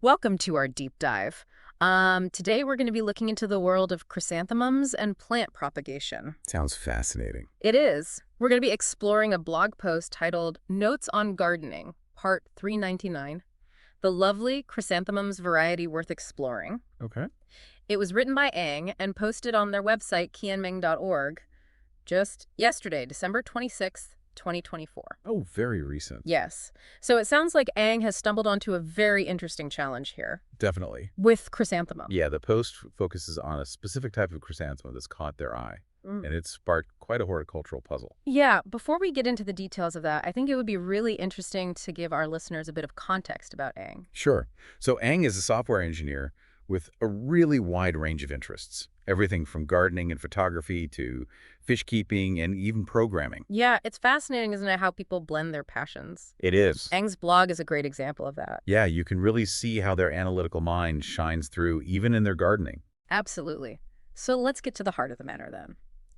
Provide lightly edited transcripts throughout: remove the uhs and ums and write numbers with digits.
Welcome to our deep dive. Today we're going to be looking into the world of chrysanthemums and plant propagation. Sounds fascinating. It is. We're going to be exploring a blog post titled Notes on Gardening, Part 399, The Lovely Chrysanthemums Variety Worth Exploring. Okay. It was written by Ang and posted on their website, qianming.org, just yesterday, December 26th, 2024. Oh, very recent. Yes. So it sounds like Ang has stumbled onto a very interesting challenge here Definitely. with chrysanthemum. Yeah, the post focuses on a specific type of chrysanthemum that's caught their eye, and it sparked quite a horticultural puzzle. Yeah, before we get into the details of that, I think it would be really interesting to give our listeners a bit of context about Ang. Sure. So Ang is a software engineer with a really wide range of interests, everything from gardening and photography to fish keeping and even programming. Yeah, it's fascinating, isn't it, how people blend their passions? It is. Ang's blog is a great example of that. Yeah, you can really see how their analytical mind shines through even in their gardening. Absolutely. So let's get to the heart of the matter then.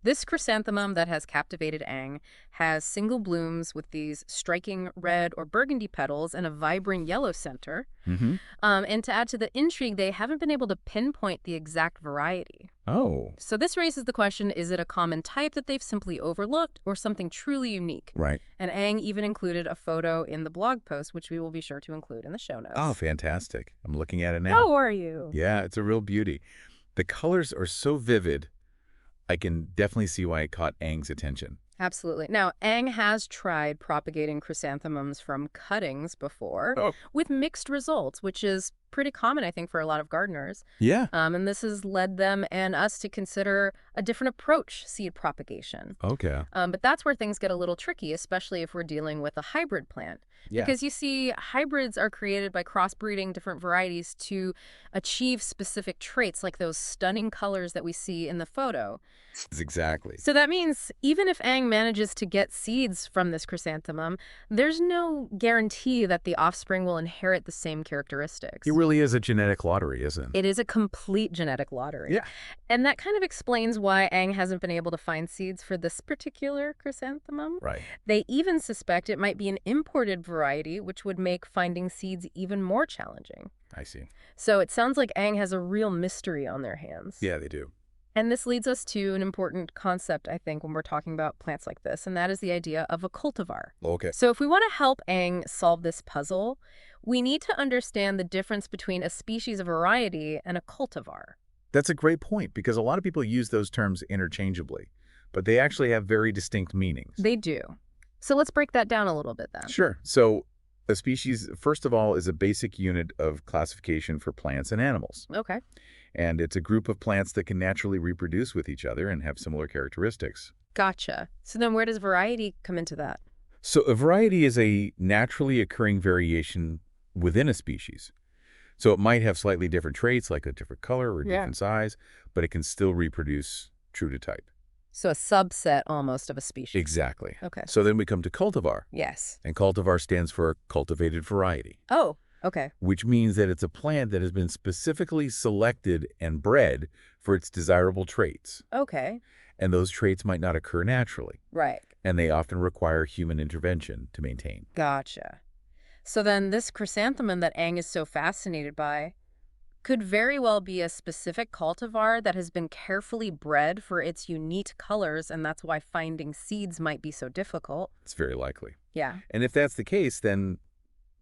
This chrysanthemum that has captivated Ang has single blooms with these striking red or burgundy petals and a vibrant yellow center. Mm-hmm. And to add to the intrigue, they haven't been able to pinpoint the exact variety. Oh, So this raises the question, is it a common type that they've simply overlooked or something truly unique? right. And Ang even included a photo in the blog post, which we will be sure to include in the show notes. Oh, fantastic. I'm looking at it now. How are you? Yeah, it's a real beauty. The colors are so vivid, I can definitely see why it caught Ang's attention. Absolutely. Now, Ang has tried propagating chrysanthemums from cuttings before Oh. with mixed results, which is pretty common, I think, for a lot of gardeners. Yeah. And this has led them and us to consider a different approach, seed propagation. Okay. But that's where things get a little tricky, especially if we're dealing with a hybrid plant. Yeah. Because you see, hybrids are created by crossbreeding different varieties to achieve specific traits like those stunning colors that we see in the photo. Exactly. So that means even if Ang manages to get seeds from this chrysanthemum, there's no guarantee that the offspring will inherit the same characteristics. It really is a genetic lottery, isn't it? It is a complete genetic lottery. Yeah. And that kind of explains why Ang hasn't been able to find seeds for this particular chrysanthemum. Right. They even suspect it might be an imported variety, which would make finding seeds even more challenging. I see. So it sounds like Ang has a real mystery on their hands. Yeah, they do. And this leads us to an important concept, I think, when we're talking about plants like this, and that is the idea of a cultivar. Okay. So if we want to help Ang solve this puzzle, we need to understand the difference between a species of variety and a cultivar. That's a great point because a lot of people use those terms interchangeably, but they actually have very distinct meanings. They do. So let's break that down a little bit then. Sure. So a species, first of all, is a basic unit of classification for plants and animals. Okay. And it's a group of plants that can naturally reproduce with each other and have similar characteristics. Gotcha. So then where does variety come into that? So a variety is a naturally occurring variation within a species. So it might have slightly different traits, like a different color or Yeah. different size, but it can still reproduce true to type. So a subset almost of a species. Exactly. Okay. So then we come to cultivar, Yes. and cultivar stands for cultivated variety, Oh, okay. which means that it's a plant that has been specifically selected and bred for its desirable traits. Okay. And those traits might not occur naturally, Right. and they often require human intervention to maintain. Gotcha. So then this chrysanthemum that Ang is so fascinated by could very well be a specific cultivar that has been carefully bred for its unique colors, and that's why finding seeds might be so difficult. It's very likely. Yeah. And if that's the case, then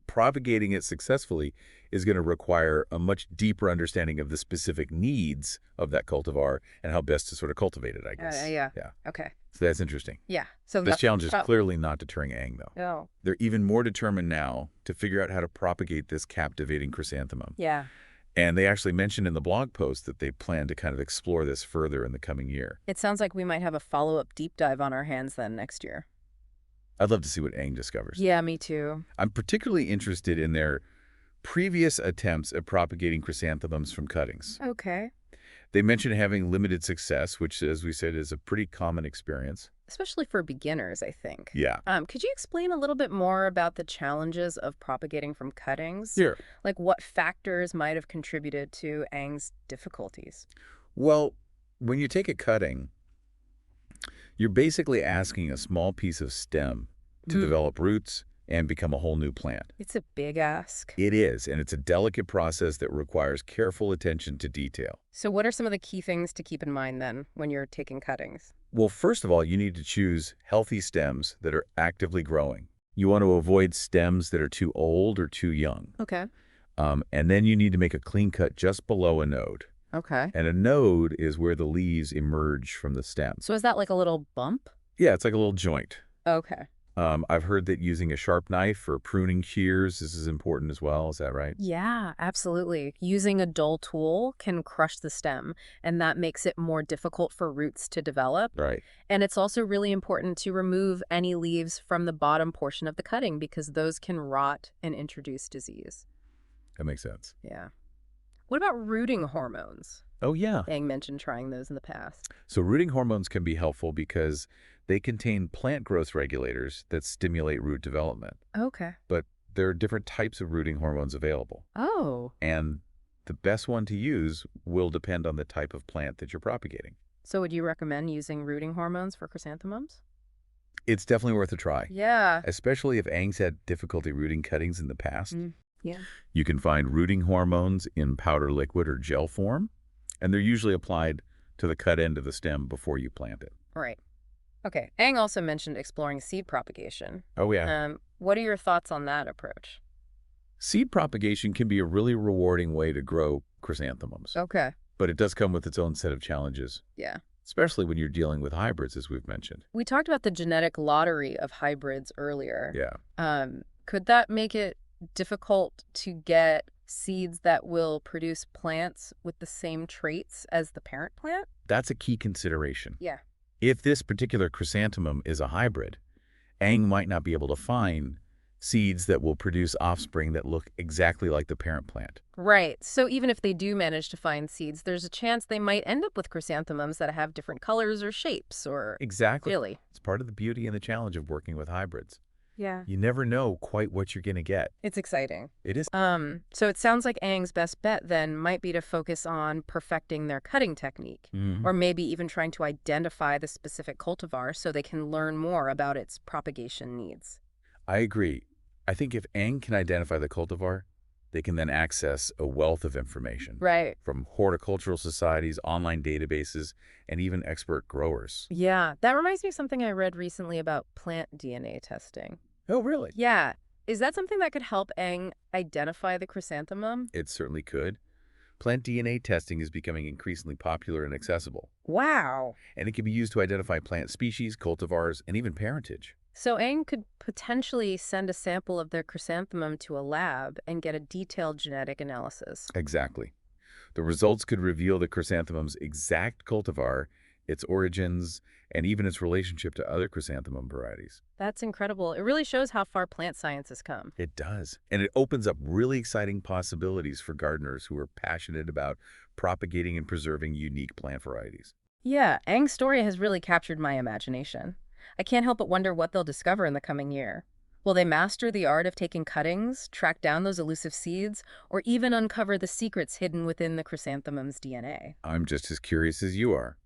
propagating it successfully is going to require a much deeper understanding of the specific needs of that cultivar and how best to sort of cultivate it, I guess. Yeah. Yeah. Okay. So that's interesting. Yeah. So This that's challenge is prob- clearly not deterring Ang, though. Oh. They're even more determined now to figure out how to propagate this captivating chrysanthemum. Yeah. And they actually mentioned in the blog post that they plan to kind of explore this further in the coming year. It sounds like we might have a follow-up deep dive on our hands then next year. I'd love to see what Ang discovers. Yeah, me too. I'm particularly interested in their previous attempts at propagating chrysanthemums from cuttings. Okay. They mentioned having limited success, which, as we said, is a pretty common experience. Especially for beginners, I think. Yeah. Could you explain a little bit more about the challenges of propagating from cuttings? Here. Like what factors might have contributed to Ang's difficulties? Well, when you take a cutting, you're basically asking a small piece of stem to develop roots and become a whole new plant. It's a big ask. It is, and it's a delicate process that requires careful attention to detail. So what are some of the key things to keep in mind then when you're taking cuttings? Well, first of all, you need to choose healthy stems that are actively growing. You want to avoid stems that are too old or too young. Okay. And then you need to make a clean cut just below a node. Okay. And a node is where the leaves emerge from the stem. So is that like a little bump? Yeah, it's like a little joint. Okay. I've heard that using a sharp knife for pruning shears, this is important as well. Is that right? Yeah, absolutely. Using a dull tool can crush the stem, and that makes it more difficult for roots to develop. Right. And it's also really important to remove any leaves from the bottom portion of the cutting because those can rot and introduce disease. That makes sense. Yeah. What about rooting hormones? Oh, yeah. Yang mentioned trying those in the past. So rooting hormones can be helpful because they contain plant growth regulators that stimulate root development. Okay. But there are different types of rooting hormones available. Oh. And the best one to use will depend on the type of plant that you're propagating. So would you recommend using rooting hormones for chrysanthemums? It's definitely worth a try, Yeah. especially if Ang's had difficulty rooting cuttings in the past. Yeah. You can find rooting hormones in powder liquid or gel form, and they're usually applied to the cut end of the stem before you plant it. Right. Okay. Ang also mentioned exploring seed propagation. Oh, yeah. What are your thoughts on that approach? Seed propagation can be a really rewarding way to grow chrysanthemums, Okay. but it does come with its own set of challenges, Yeah. especially when you're dealing with hybrids, as we've mentioned. We talked about the genetic lottery of hybrids earlier. Yeah. Could that make it difficult to get seeds that will produce plants with the same traits as the parent plant? That's a key consideration. Yeah. If this particular chrysanthemum is a hybrid, Ang might not be able to find seeds that will produce offspring that look exactly like the parent plant. Right. So even if they do manage to find seeds, there's a chance they might end up with chrysanthemums that have different colors or shapes or... Exactly. Really? It's part of the beauty and the challenge of working with hybrids. Yeah. You never know quite what you're going to get. It's exciting. It is. So it sounds like Ang's best bet then might be to focus on perfecting their cutting technique, or maybe even trying to identify the specific cultivar so they can learn more about its propagation needs. I agree. I think if Ang can identify the cultivar, they can then access a wealth of information. Right. From horticultural societies, online databases, and even expert growers. Yeah, that reminds me of something I read recently about plant DNA testing. Oh, really? Yeah. Is that something that could help Ang identify the chrysanthemum? It certainly could. Plant DNA testing is becoming increasingly popular and accessible, Wow. and it can be used to identify plant species, cultivars, and even parentage. So Ang could potentially send a sample of their chrysanthemum to a lab and get a detailed genetic analysis. Exactly. The results could reveal the chrysanthemum's exact cultivar, its origins, and even its relationship to other chrysanthemum varieties. That's incredible. It really shows how far plant science has come. It does. And it opens up really exciting possibilities for gardeners who are passionate about propagating and preserving unique plant varieties. Yeah, Ang's story has really captured my imagination. I can't help but wonder what they'll discover in the coming year. Will they master the art of taking cuttings, track down those elusive seeds, or even uncover the secrets hidden within the chrysanthemum's DNA? I'm just as curious as you are.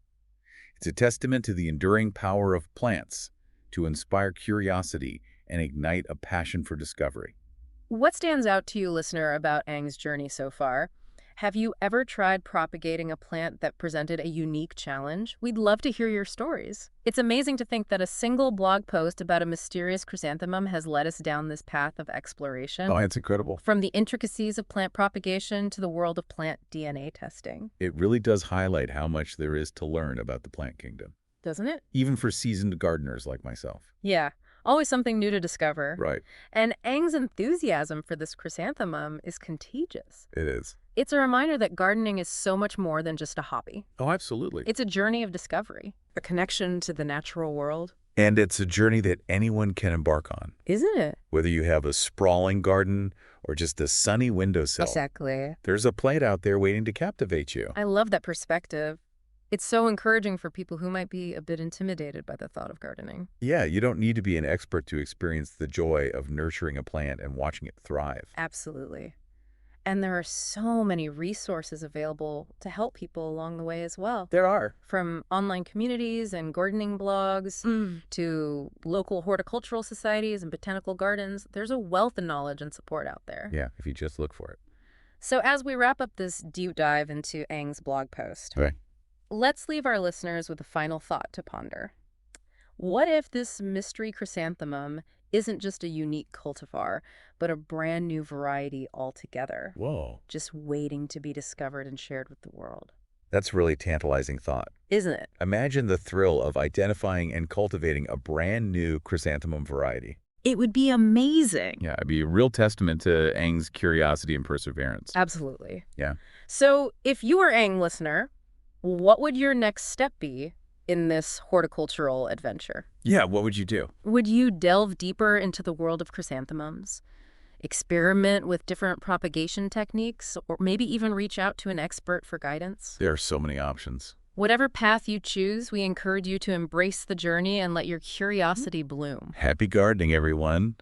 It's a testament to the enduring power of plants to inspire curiosity and ignite a passion for discovery. What stands out to you, listener, about Ang's journey so far? Have you ever tried propagating a plant that presented a unique challenge? We'd love to hear your stories. It's amazing to think that a single blog post about a mysterious chrysanthemum has led us down this path of exploration. Oh, it's incredible. From the intricacies of plant propagation to the world of plant DNA testing. It really does highlight how much there is to learn about the plant kingdom, Doesn't it? even for seasoned gardeners like myself. Yeah, always something new to discover. Right. And Ang's enthusiasm for this chrysanthemum is contagious. It is. It's a reminder that gardening is so much more than just a hobby. Oh, absolutely. It's a journey of discovery, a connection to the natural world. And it's a journey that anyone can embark on, Isn't it? whether you have a sprawling garden or just a sunny windowsill. Exactly. There's a plant out there waiting to captivate you. I love that perspective. It's so encouraging for people who might be a bit intimidated by the thought of gardening. Yeah, you don't need to be an expert to experience the joy of nurturing a plant and watching it thrive. Absolutely. And there are so many resources available to help people along the way as well. There are. From online communities and gardening blogs to local horticultural societies and botanical gardens, there's a wealth of knowledge and support out there. Yeah, if you just look for it. So as we wrap up this deep dive into Ang's blog post, Okay. let's leave our listeners with a final thought to ponder. What if this mystery chrysanthemum isn't just a unique cultivar, but a brand new variety altogether, Whoa. just waiting to be discovered and shared with the world? That's a really tantalizing thought. Isn't it? Imagine the thrill of identifying and cultivating a brand new chrysanthemum variety. It would be amazing. Yeah, it'd be a real testament to Ang's curiosity and perseverance. Absolutely. Yeah. So if you were Ang listener, what would your next step be in this horticultural adventure? Yeah, what would you do? Would you delve deeper into the world of chrysanthemums, experiment with different propagation techniques, or maybe even reach out to an expert for guidance? There are so many options. Whatever path you choose, we encourage you to embrace the journey and let your curiosity bloom. Happy gardening, everyone.